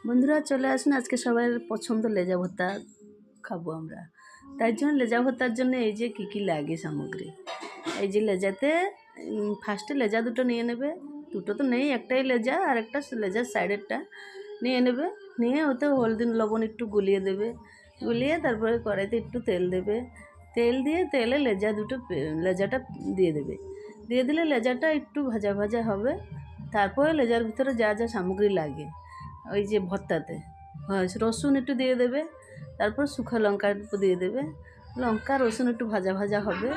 বন্ধুরা চলে আসুন, আজকে সবার পছন্দ লেজা ভর্তা খাবো আমরা। তাই জন্য লেজা ভর্তার জন্য এই যে কী লাগে সামগ্রী। এই যে লেজাতে ফার্স্টে লেজা দুটো নিয়ে নেবে, দুটো তো নেই, একটাই লেজা আর একটা লেজার সাইডেরটা নিয়ে নেবে। নিয়ে ওতে হলদি লবণ একটু গুলিয়ে দেবে, গুলিয়ে তারপরে কড়াইতে একটু তেল দেবে, তেল দিয়ে তেলে লেজাটা দিয়ে দেবে। দিয়ে দিলে লেজাটা একটু ভাজা ভাজা হবে। তারপরে লেজার ভিতরে যা যা সামগ্রী লাগে ওই যে ভর্তাতে, রসুন একটু দিয়ে দেবে, তারপর শুকনো লঙ্কা একটু দিয়ে দেবে, লঙ্কা রসুন একটু ভাজা ভাজা হবে।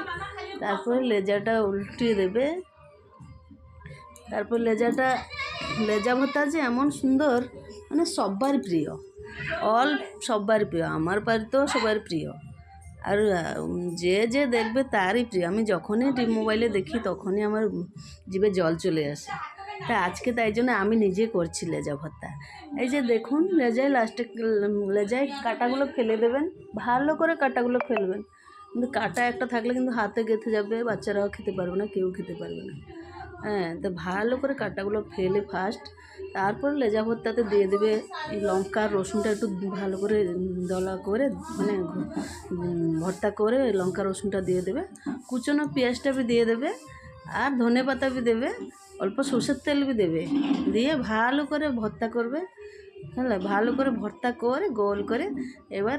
তারপরে লেজাটা উল্টিয়ে দেবে। তারপর লেজা ভর্তা যে এমন সুন্দর, মানে সবার প্রিয়, সবার প্রিয়, আমার বাড়িতেও সবার প্রিয়। আর যে যে দেখবে তারই প্রিয়। আমি যখনই মোবাইলে দেখি তখনই আমার জিভে জল চলে আসে। তা আজকে তাই জন্য আমি নিজে করছি লেজা ভর্তা। এই যে দেখুন, লেজায় কাঁটাগুলো ফেলে দেবেন, ভালো করে কাঁটাগুলো ফেলবেন। কিন্তু কাঁটা একটা থাকলে কিন্তু হাতে গেঁথে যাবে, বাচ্চারাও খেতে পারবে না, কেউ খেতে পারবে না। হ্যাঁ, তো ভালো করে কাঁটাগুলো ফেলে ফার্স্ট, তারপর লেজা ভর্তাতে দিয়ে দেবে এই লঙ্কা রসুনটা একটু ভালো করে দলা করে, মানে ভর্তা করে লঙ্কা রসুনটা দিয়ে দেবে, কুচনো পেঁয়াজটা भी দিয়ে দেবে, আর ধনে পাতা भी দেবে, অল্প সরষের তেল भी দেবে, দিয়ে ভালো করে ভর্তা করবে। হ্যাঁ, ভালো করে ভর্তা করে গোল করে এবার